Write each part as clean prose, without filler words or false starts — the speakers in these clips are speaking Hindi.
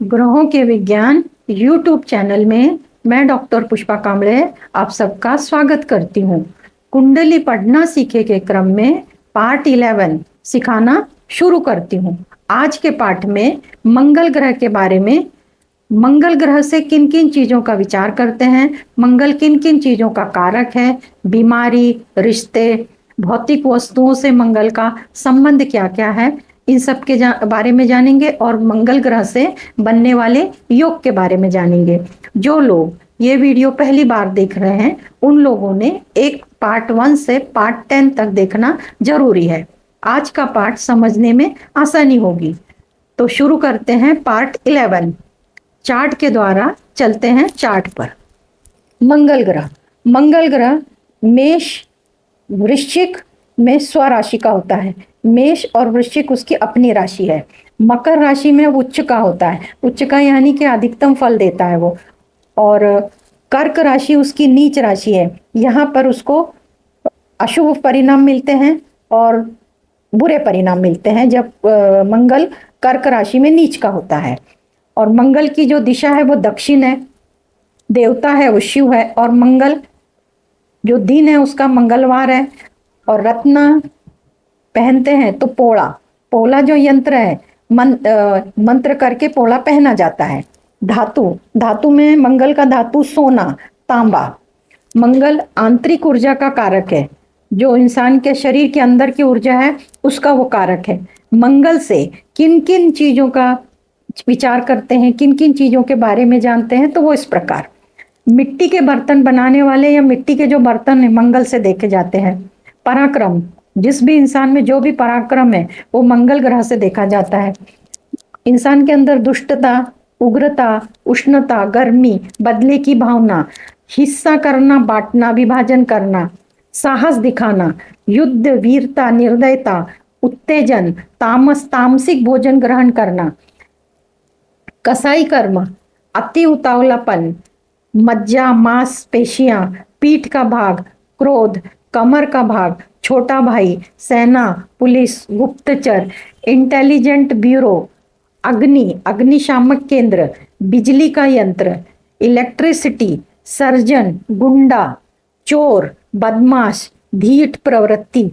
ग्रहों के विज्ञान यूट्यूब चैनल में मैं डॉक्टर पुष्पा कांबळे आप सबका स्वागत करती हूँ। कुंडली पढ़ना सीखे के क्रम में पार्ट 11 सिखाना शुरू करती हूँ। आज के पाठ में मंगल ग्रह के बारे में, मंगल ग्रह से किन किन चीजों का विचार करते हैं, मंगल किन किन चीजों का कारक है, बीमारी, रिश्ते, भौतिक वस्तुओं से मंगल का संबंध क्या क्या है, इन सब के बारे में जानेंगे और मंगल ग्रह से बनने वाले योग के बारे में जानेंगे। जो लोग ये वीडियो पहली बार देख रहे हैं उन लोगों ने एक पार्ट 1 से पार्ट 10 तक देखना जरूरी है। आज का पार्ट समझने में आसानी होगी। तो शुरू करते हैं पार्ट 11। चार्ट के द्वारा चलते हैं चार्ट पर। मंगल ग्रह मेष वृश्चिक में स्वराशि का होता है। मेष और वृश्चिक उसकी अपनी राशि है। मकर राशि में उच्च का होता है। उच्च का यानी कि अधिकतम फल देता है वो। और कर्क राशि उसकी नीच राशि है। यहाँ पर उसको अशुभ परिणाम मिलते हैं और बुरे परिणाम मिलते हैं जब मंगल कर्क राशि में नीच का होता है। और मंगल की जो दिशा है वो दक्षिण है। देवता है वो शिव है। और मंगल जो दिन है उसका मंगलवार है। और रत्न पहनते हैं तो पोला जो यंत्र है, मंत्र करके पोला पहना जाता है। धातु में मंगल का धातु सोना, तांबा। मंगल आंतरिक ऊर्जा का कारक है। जो इंसान के शरीर के अंदर की ऊर्जा है उसका वो कारक है। मंगल से किन किन चीजों का विचार करते हैं, किन किन चीजों के बारे में जानते हैं, तो वो इस प्रकार। मिट्टी के बर्तन बनाने वाले या मिट्टी के जो बर्तन है मंगल से देखे जाते हैं। पराक्रम, जिस भी इंसान में जो भी पराक्रम है वो मंगल ग्रह से देखा जाता है। इंसान के अंदर दुष्टता, उग्रता, उष्णता, गर्मी, बदले की भावना, हिस्सा करना, बांटना, विभाजन करना, साहस दिखाना, युद्ध, वीरता, निर्दयता, उत्तेजन, तामसिक भोजन ग्रहण करना, कसाई कर्म, अति उतावलापन, मज्जा, मांस पेशियां, पीठ का भाग, क्रोध, कमर का भाग, छोटा भाई, सेना, पुलिस, गुप्तचर, इंटेलिजेंट ब्यूरो, अग्निशामक केंद्र, बिजली का यंत्र, इलेक्ट्रिसिटी, सर्जन, गुंडा, चोर, बदमाश, ढीठ प्रवृत्ति,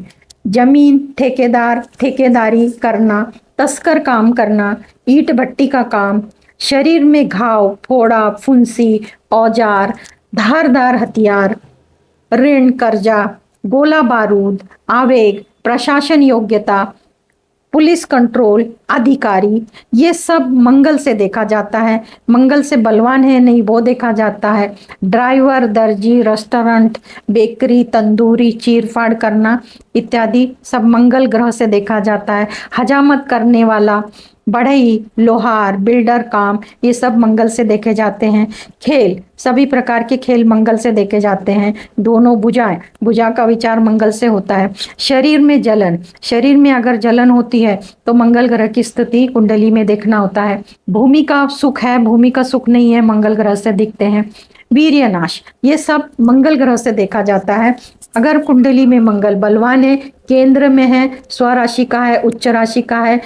जमीन ठेकेदारी करना, तस्कर काम करना, ईंट भट्टी का काम, शरीर में घाव, फोड़ा, फुंसी, औजार, धारदार हथियार, ऋण, कर्जा, गोला बारूद, आवेग, प्रशासन योग्यता, पुलिस कंट्रोल, अधिकारी, ये सब मंगल से देखा जाता है। मंगल से बलवान है नहीं वो देखा जाता है। ड्राइवर, दर्जी, रेस्टोरेंट, बेकरी, तंदूरी, चीरफाड़ करना इत्यादि सब मंगल ग्रह से देखा जाता है। हजामत करने वाला, बढ़ई, लोहार, बिल्डर काम, ये सब मंगल से देखे जाते हैं। खेल, सभी प्रकार के खेल मंगल से देखे जाते हैं। दोनों भुजा का विचार मंगल से होता है। शरीर में जलन, शरीर में अगर जलन होती है तो मंगल ग्रह की स्थिति कुंडली में देखना होता है। भूमि का सुख है, भूमि का सुख नहीं है, मंगल ग्रह से दिखते हैं। वीर्य नाश, ये सब मंगल ग्रह से देखा जाता है। अगर कुंडली में मंगल बलवान है, केंद्र में है, स्वराशि का है, उच्च राशि का है,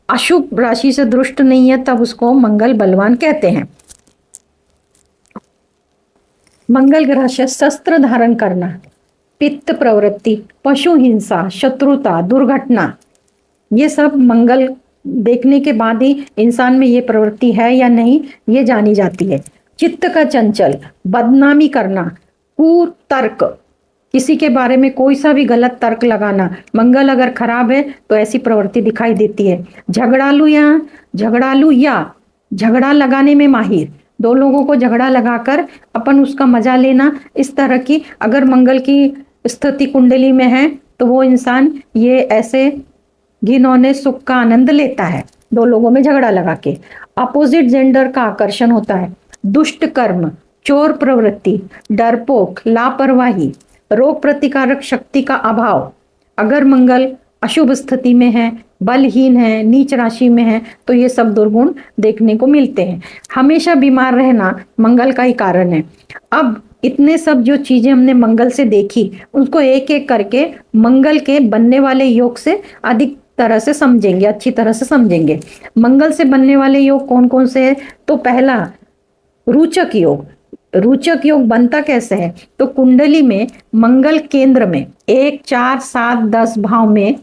अशुभ राशि से दृष्ट नहीं है, तब उसको मंगल बलवान कहते हैं। मंगल ग्रह से शस्त्र धारण करना, पित्त प्रवृत्ति, पशु हिंसा, शत्रुता, दुर्घटना, ये सब मंगल देखने के बाद ही इंसान में ये प्रवृत्ति है या नहीं ये जानी जाती है। चित्त का चंचल, बदनामी करना, कुतर्क, किसी के बारे में कोई सा भी गलत तर्क लगाना, मंगल अगर खराब है तो ऐसी प्रवृत्ति दिखाई देती है। झगड़ालू या झगड़ा लगाने में माहिर, दो लोगों को झगड़ा लगाकर अपन उसका मजा लेना, इस तरह की अगर मंगल की स्थिति कुंडली में है तो वो इंसान ये ऐसे घिनौने सुख का आनंद लेता है, दो लोगों में झगड़ा लगा के। अपोजिट जेंडर का आकर्षण होता है। दुष्ट कर्म, चोर प्रवृत्ति, डरपोक, लापरवाही, रोग प्रतिकारक शक्ति का अभाव। अगर मंगल अशुभ स्थिति में है, बलहीन है, नीच राशि में है तो ये सब दुर्गुण देखने को मिलते हैं। हमेशा बीमार रहना मंगल का ही कारण है। अब इतने सब जो चीजें हमने मंगल से देखी उनको एक एक करके मंगल के बनने वाले योग से अधिक तरह से समझेंगे, अच्छी तरह से समझेंगे। मंगल से बनने वाले योग कौन कौन से हैं? तो पहला रोचक योग। रोचक योग बनता कैसे है? तो कुंडली में मंगल केंद्र में 1 4 7 10 भाव में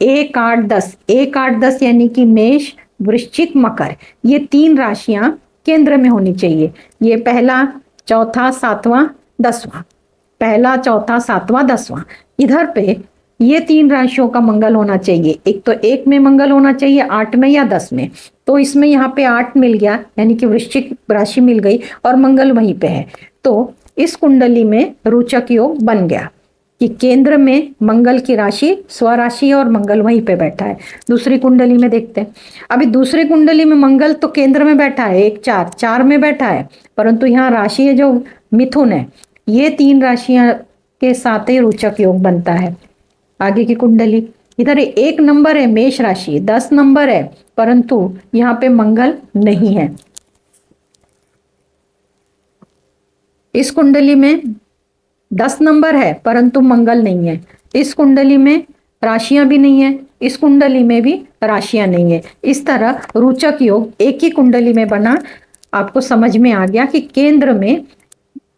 1 8 10, 1 8 10 यानी कि मेष वृश्चिक मकर, ये 3 राशियां केंद्र में होनी चाहिए। ये पहला चौथा सातवां 10वां, पहला चौथा सातवां 10वां, इधर पे ये 3 राशियों का मंगल होना चाहिए। एक तो 1 में मंगल होना चाहिए, 8 में या 10 में। तो इसमें यहाँ पे 8 मिल गया, यानी कि वृश्चिक राशि मिल गई और मंगल वहीं पे है। तो इस कुंडली में रोचक योग बन गया कि केंद्र में मंगल की राशि स्वराशि है और मंगल वहीं पे बैठा है। दूसरी कुंडली में देखते हैं। अभी दूसरी कुंडली में मंगल तो केंद्र में बैठा है, 1 4 4 में बैठा है, परंतु यहाँ राशि है जो मिथुन है। ये 3 राशियां के साथ ही रोचक योग बनता है। आगे की कुंडली, इधर 1 नंबर है मेष राशि, 10 नंबर है, परंतु यहाँ पे मंगल नहीं है। इस कुंडली में 10 नंबर है परंतु मंगल नहीं है। इस कुंडली में राशियां भी नहीं है, इस कुंडली में भी राशियां नहीं है। इस तरह रोचक योग एक ही कुंडली में बना। आपको समझ में आ गया कि केंद्र में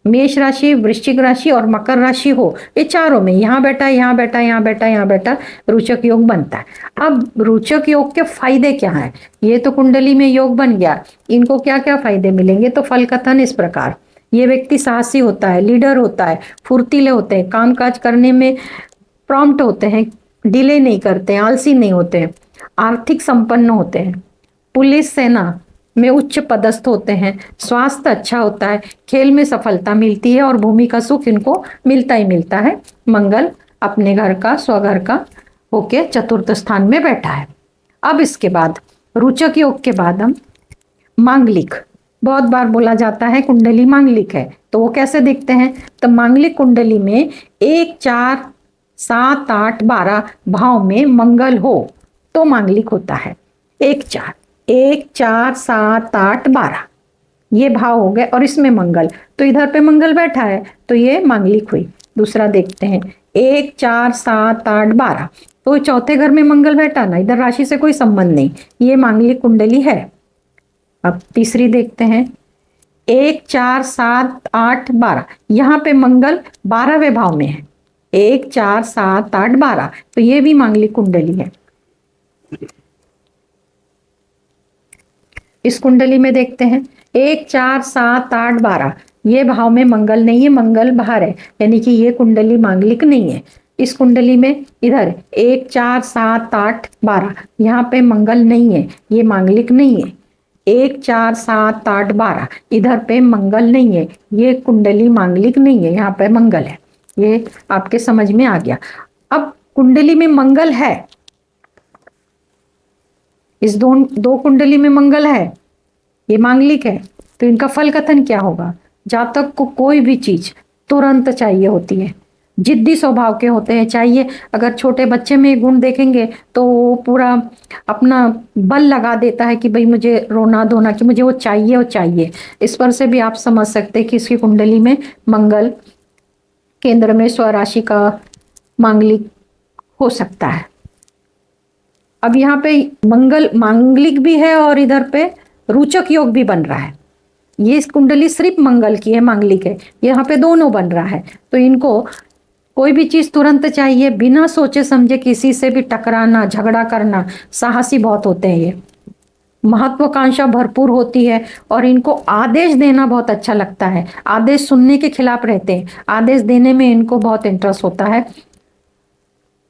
मेष राशि, वृश्चिक राशि और मकर राशि हो, ये चारों में यहाँ बैठा, यहाँ बैठा, यहाँ बैठा, यहाँ बैठा, रोचक योग बनता है। अब रोचक योग के फायदे क्या हैं? ये तो कुंडली में योग बन गया, इनको क्या क्या फायदे मिलेंगे? तो फल कथन इस प्रकार। ये व्यक्ति साहसी होता है, लीडर होता है, फुर्तीले होते हैं, कामकाज करने में प्रॉम्प्ट होते हैं, डिले नहीं करते हैं, आलसी नहीं होते हैं, आर्थिक संपन्न होते हैं, पुलिस सेना में उच्च पदस्थ होते हैं, स्वास्थ्य अच्छा होता है, खेल में सफलता मिलती है और भूमि का सुख इनको मिलता ही मिलता है। मंगल अपने घर का, स्वघर का होके चतुर्थ स्थान में बैठा है। अब इसके बाद रोचक योग के बाद हम मांगलिक, बहुत बार बोला जाता है कुंडली मांगलिक है, तो वो कैसे दिखते हैं? तो मांगलिक कुंडली में 1 4 7 8 12 भाव में मंगल हो तो मांगलिक होता है। 1 4 7 8 12 ये भाव हो गए और इसमें मंगल, तो इधर पे मंगल बैठा है तो ये मांगलिक हुई। दूसरा देखते हैं 1 4 7 8 12, तो चौथे घर में मंगल बैठा ना, इधर राशि से कोई संबंध नहीं, ये मांगलिक कुंडली है। अब तीसरी देखते हैं 1 4 7 8 12, यहाँ पे मंगल 12वें भाव में है, 1 4 7 8 12, तो ये भी मांगलिक कुंडली है। इस कुंडली में देखते हैं 1 4 7 8 12, ये भाव में मंगल नहीं है, मंगल बाहर है, यानी कि ये कुंडली मांगलिक नहीं है। इस कुंडली में इधर 1 4 7 8 12, यहाँ पे मंगल नहीं है, ये मांगलिक नहीं है। 1 4 7 8 12, इधर पे मंगल नहीं है, ये कुंडली मांगलिक नहीं है, यहाँ पे मंगल है। ये आपके समझ में आ गया। अब कुंडली में मंगल है, इस दो कुंडली में मंगल है, ये मांगलिक है, तो इनका फल कथन क्या होगा? जातक को कोई भी चीज तुरंत चाहिए होती है, जिद्दी स्वभाव के होते हैं, चाहिए। अगर छोटे बच्चे में गुण देखेंगे तो वो पूरा अपना बल लगा देता है कि भाई मुझे रोना धोना, कि मुझे वो चाहिए, वो चाहिए। इस पर से भी आप समझ सकते हैं कि इसकी कुंडली में मंगल केंद्र में स्वराशि का मांगलिक हो सकता है। अब यहाँ पे मंगल मांगलिक भी है और इधर पे रोचक योग भी बन रहा है। ये इस कुंडली सिर्फ मंगल की है, मांगलिक है, यहाँ पे दोनों बन रहा है। तो इनको कोई भी चीज तुरंत चाहिए, बिना सोचे समझे किसी से भी टकराना, झगड़ा करना, साहसी बहुत होते हैं, ये महत्वाकांक्षा भरपूर होती है और इनको आदेश देना बहुत अच्छा लगता है, आदेश सुनने के खिलाफ रहते हैं, आदेश देने में इनको बहुत इंटरेस्ट होता है।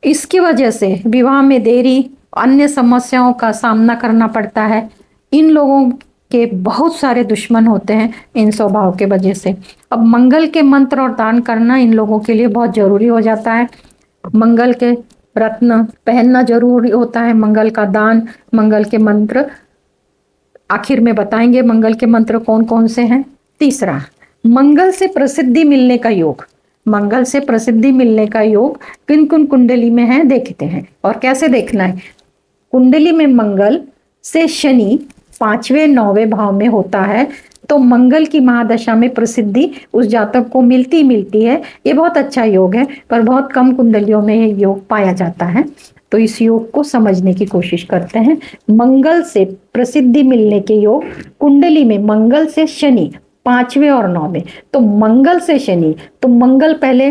इसकी वजह से विवाह में देरी, अन्य समस्याओं का सामना करना पड़ता है। इन लोगों के बहुत सारे दुश्मन होते हैं इन स्वभाव के वजह से। अब मंगल के मंत्र और दान करना इन लोगों के लिए बहुत जरूरी हो जाता है। मंगल के रत्न पहनना जरूरी होता है, मंगल का दान, मंगल के मंत्र आखिर में बताएंगे मंगल के मंत्र कौन कौन से हैं। तीसरा, मंगल से प्रसिद्धि मिलने का योग। मंगल से प्रसिद्धि मिलने का योग किन किन कुंडली में है देखते हैं और कैसे देखना है। कुंडली में मंगल से शनि 5वें 9वें भाव में होता है तो मंगल की महादशा में प्रसिद्धि उस जातक को मिलती मिलती है। ये बहुत अच्छा योग है, पर बहुत कम कुंडलियों में ये योग पाया जाता है। तो इस योग को समझने की कोशिश करते हैं। मंगल से प्रसिद्धि मिलने के योग, कुंडली में मंगल से शनि 5वें और 9वें। तो मंगल से शनि, तो मंगल पहले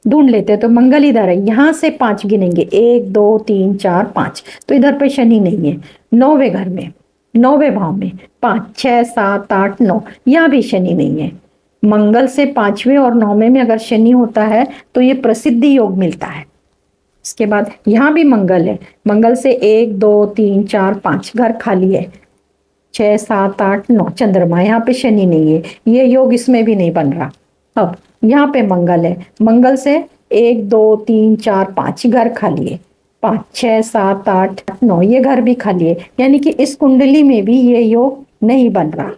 ढूंढ लेते हैं। तो मंगल इधर है, यहां से 5 गिनेंगे, 1 2 3 4 5। तो इधर पे शनि नहीं है। 9वें घर में, 9वें भाव में 5 6 7 8 9, यहाँ भी शनि नहीं है। मंगल से 5वें और 9वें में अगर शनि होता है तो ये प्रसिद्धि योग मिलता है। इसके बाद यहाँ भी मंगल है, मंगल से 1 2 3 4 5 घर खाली है, 6 7 8 9 चंद्रमा, यहाँ पे शनि नहीं है, ये योग इसमें भी नहीं बन रहा। अब यहाँ पे मंगल है, मंगल से 1 2 3 4 5 घर खाली है, 5 6 7 8 9 ये घर भी खाली है, यानी कि इस कुंडली में भी ये योग नहीं बन रहा।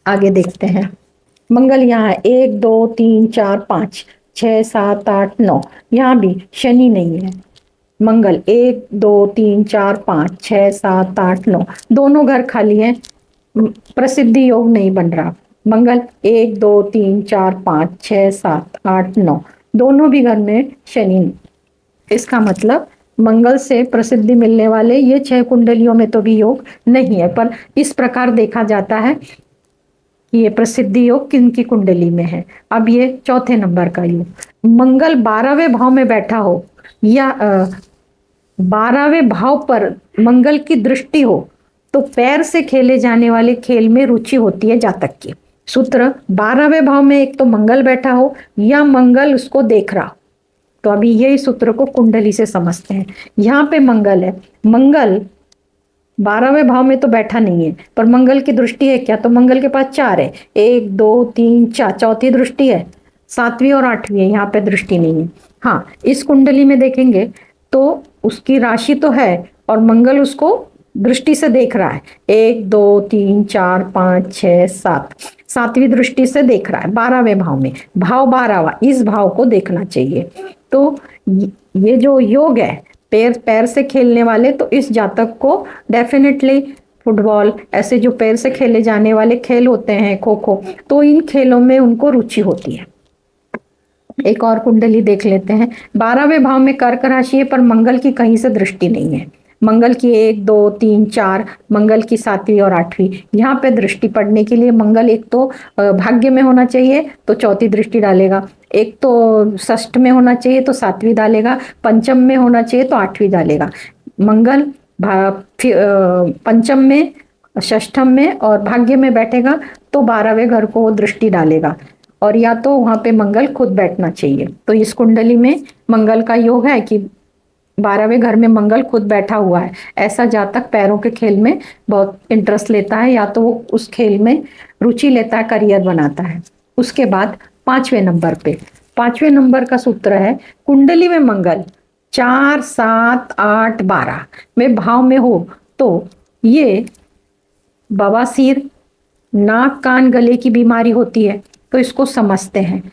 आगे देखते हैं। मंगल यहाँ है 1 2 3 4 5 6 7 8 9, यहाँ भी शनि नहीं है। मंगल 1 2 3 4 5 6 7 8 9, दोनों घर खाली हैं, प्रसिद्धि योग नहीं बन रहा। मंगल 1 2 3 4 5 6 7 8 9, दोनों भी घर में शनि। इसका मतलब मंगल से प्रसिद्धि मिलने वाले ये 6 कुंडलियों में तो भी योग नहीं है, पर इस प्रकार देखा जाता है कि ये प्रसिद्धि योग किन की कुंडली में है। अब ये चौथे नंबर का योग, मंगल 12वें भाव में बैठा हो या 12वें भाव पर मंगल की दृष्टि हो तो पैर से खेले जाने वाले खेल में रुचि होती है जातक की। सूत्र 12वें भाव में एक तो मंगल बैठा हो या मंगल उसको देख रहा हो। तो अभी यही सूत्र को कुंडली से समझते हैं। यहाँ पे मंगल है, मंगल 12वें भाव में तो बैठा नहीं है, पर मंगल की दृष्टि है क्या? तो मंगल के पास 4 है, 1 2 3 4, चौथी दृष्टि है, 7वीं और 8वीं है, यहाँ पे दृष्टि नहीं है। हाँ, इस कुंडली में देखेंगे तो उसकी राशि तो है और मंगल उसको दृष्टि से देख रहा है, 1 2 3 4 5 6 7, 7वीं दृष्टि से देख रहा है 12वें भाव में। भाव 12वां, इस भाव को देखना चाहिए। तो ये जो योग है पैर पैर से खेलने वाले, तो इस जातक को डेफिनेटली फुटबॉल, ऐसे जो पैर से खेले जाने वाले खेल होते हैं, खो खो, तो इन खेलों में उनको रुचि होती है। एक और कुंडली देख लेते हैं। 12वें भाव में कर्क राशि है, पर मंगल की कहीं से दृष्टि नहीं है। मंगल की 1 2 3 4, मंगल की 7वीं और 8वीं, यहाँ पे दृष्टि पड़ने के लिए मंगल एक तो भाग्य में होना चाहिए तो चौथी दृष्टि डालेगा, एक तो षष्ठ में होना चाहिए तो 7वीं डालेगा, पंचम में होना चाहिए तो 8वीं डालेगा। मंगल पंचम में, षष्ठम में और भाग्य में बैठेगा तो 12वें घर को वो दृष्टि डालेगा, और या तो वहां पे मंगल खुद बैठना चाहिए। तो इस कुंडली में मंगल का योग है कि 12वें घर में मंगल खुद बैठा हुआ है। ऐसा जातक पैरों के खेल में बहुत इंटरेस्ट लेता है, या तो वो उस खेल में रुचि लेता है, करियर बनाता है। उसके बाद 5वें नंबर पे, 5वें नंबर का सूत्र है, कुंडली में मंगल 4 7 8 12 में भाव में हो तो ये बवासीर, नाक कान गले की बीमारी होती है, तो इसको समझते हैं।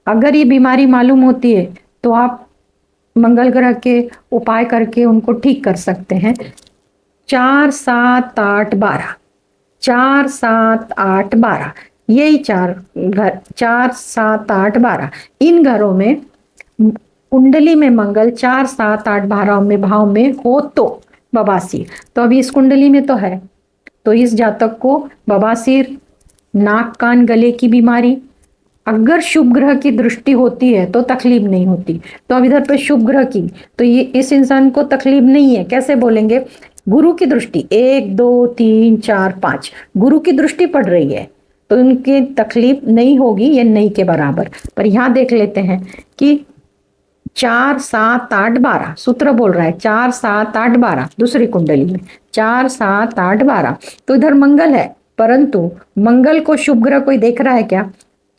अगर ये बीमारी मालूम होती है तो आप मंगल ग्रह के उपाय करके उनको ठीक कर सकते हैं। 4 7 8 12, 4 7 8 12, यही 4 घर, 4 7 8 12, इन घरों में कुंडली में मंगल 4 7 8 12 में भाव में हो तो बवासीर, तो अभी इस कुंडली में तो है, तो इस जातक को बवासीर, नाक कान गले की बीमारी, अगर शुभ ग्रह की दृष्टि होती है तो तकलीफ नहीं होती। तो अब इधर पे शुभ ग्रह की, तो ये इस इंसान को तकलीफ नहीं है। कैसे बोलेंगे? गुरु की दृष्टि 1 2 3 4 5, गुरु की दृष्टि पड़ रही है तो उनकी तकलीफ नहीं होगी, ये नहीं के बराबर। पर यहाँ देख लेते हैं कि 4 7 8 12 सूत्र बोल रहा है, 4 7 8 12 दूसरी कुंडली में 4 7 8 12, तो इधर मंगल है, परंतु मंगल को शुभ ग्रह कोई देख रहा है क्या?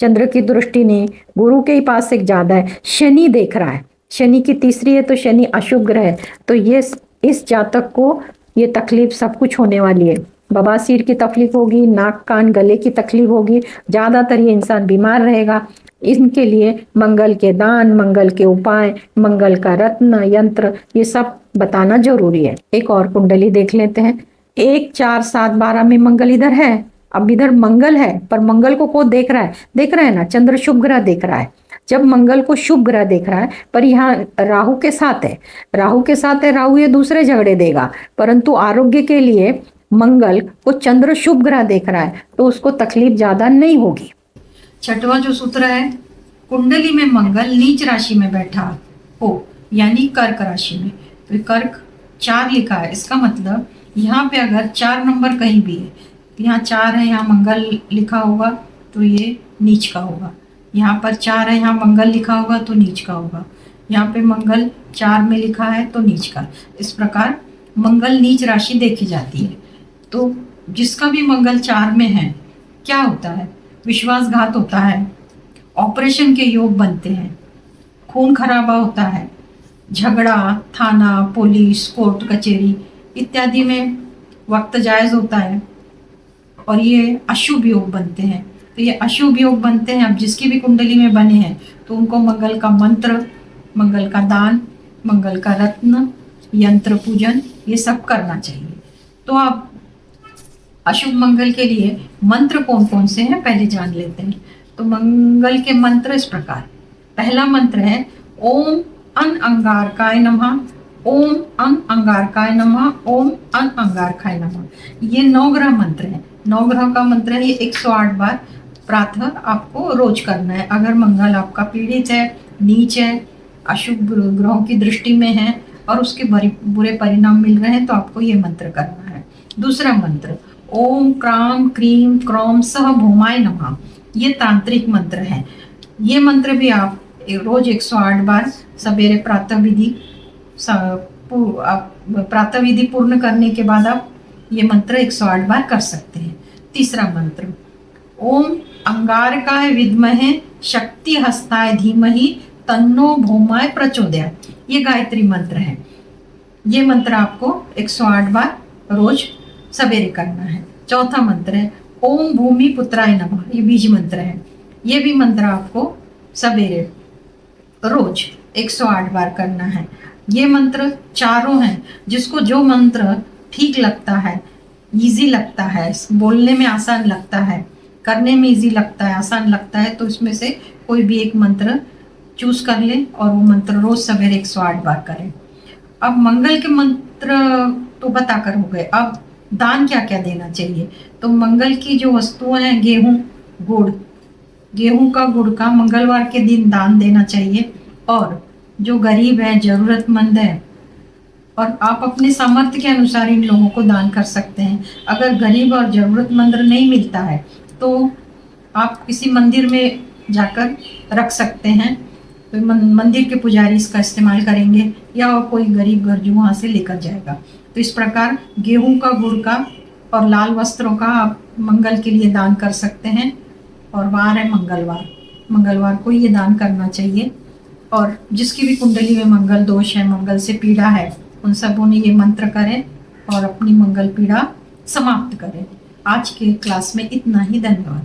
चंद्र की दृष्टि ने, गुरु के ही पास एक ज्यादा है, शनि देख रहा है, शनि की तीसरी है, तो शनि अशुभ ग्रह है। तो ये इस जातक को ये तकलीफ सब कुछ होने वाली है। बवासीर की तकलीफ होगी, नाक कान गले की तकलीफ होगी, ज्यादातर ये इंसान बीमार रहेगा। इनके लिए मंगल के दान, मंगल के उपाय, मंगल का रत्न यंत्र, ये सब बताना जरूरी है। एक और कुंडली देख लेते हैं। 1 4 7 12 में मंगल इधर है, अब इधर मंगल है, पर मंगल को कौन देख रहा है? देख रहा है ना, चंद्र शुभ ग्रह देख रहा है। जब मंगल को शुभ ग्रह देख रहा है, पर यहाँ राहु के साथ है, राहु के साथ है, राहु ये दूसरे झगड़े देगा, परंतु आरोग्य के लिए मंगल को चंद्र शुभ ग्रह देख रहा है, तो उसको तकलीफ ज्यादा नहीं होगी। छठवां जो सूत्र है, कुंडली में मंगल नीच राशि में बैठा हो, यानी कर्क राशि में, तो कर्क 4 लिखा है, इसका मतलब यहाँ पे अगर 4 नंबर कहीं भी है, यहाँ 4 है, यहाँ मंगल लिखा होगा तो ये नीच का होगा। यहाँ पर 4 है, यहाँ मंगल लिखा होगा तो नीच का होगा। यहाँ पे मंगल 4 में लिखा है तो नीच का। इस प्रकार मंगल नीच राशि देखी जाती है। तो जिसका भी मंगल 4 में है, क्या होता है? विश्वासघात होता है, ऑपरेशन के योग बनते हैं, खून खराबा होता है, झगड़ा, थाना, पुलिस, कोर्ट कचहरी इत्यादि में वक्त जायज होता है, और ये अशुभ योग बनते हैं। तो ये अशुभ योग बनते हैं, अब जिसकी भी कुंडली में बने हैं तो उनको मंगल का मंत्र, मंगल का दान, मंगल का रत्न, यंत्र पूजन ये सब करना चाहिए। तो आप अशुभ मंगल के लिए मंत्र कौन कौन से हैं पहले जान लेते हैं। तो मंगल के मंत्र इस प्रकार, पहला मंत्र है ओम अन अंगारकाय नमः, ओम अन अंगारकाय नमः, ओम अन अंगारकाय नमः। ये 9 ग्रह मंत्र है, 9 ग्रह का मंत्र है। ये 108 बार प्रातः आपको रोज करना है। अगर मंगल आपका पीड़ित है, नीच है, अशुभ ग्रहों की दृष्टि में है और उसके बुरे परिणाम मिल रहे हैं, तो आपको ये मंत्र करना है। दूसरा मंत्र ओम क्राम क्रीम क्रौम सह भूमाय नमः, ये तांत्रिक मंत्र है। ये मंत्र भी आप रोज 108 बार सवेरे प्रातः विधि पूर्ण करने के बाद आप ये मंत्र 108 बार कर सकते हैं। तीसरा मंत्र ओम अंगारकाय विद्महे शक्ति हस्ताय धीमहि तन्नो भौमाय प्रचोदयात्, ये गायत्री मंत्र है। ये मंत्र आपको 108 बार रोज सवेरे करना है। चौथा मंत्र है ओम भूमि पुत्राय नमः, ये बीज मंत्र है। ये भी मंत्र आपको सवेरे रोज 108 बार करना है। ये मंत्र चारों हैं, जिसको जो मंत्र ठीक लगता है, इजी लगता है, बोलने में आसान लगता है, करने में इजी लगता है, आसान लगता है, तो इसमें से कोई भी एक मंत्र चूज कर ले और वो मंत्र रोज सवेरे 108 बार करें। अब मंगल के मंत्र तो बताकर हो गए, अब दान क्या क्या देना चाहिए। तो मंगल की जो वस्तुएं हैं, गेहूं, गुड़, गेहूं का गुड़ का मंगलवार के दिन दान देना चाहिए। और जो गरीब है, जरूरतमंद है, और आप अपने सामर्थ्य के अनुसार इन लोगों को दान कर सकते हैं। अगर गरीब और जरूरतमंद नहीं मिलता है तो आप किसी मंदिर में जाकर रख सकते हैं, तो मंदिर के पुजारी इसका इस्तेमाल करेंगे या कोई गरीब गर्जू वहाँ से लेकर जाएगा। तो इस प्रकार गेहूं का, गुड़ का और लाल वस्त्रों का आप मंगल के लिए दान कर सकते हैं। और वार है मंगलवार, मंगलवार को ये दान करना चाहिए। और जिसकी भी कुंडली में मंगल दोष है, मंगल से पीड़ा है, उन सबों ने ये मंत्र करें और अपनी मंगल पीड़ा समाप्त करें। आज के क्लास में इतना ही, धन्यवाद।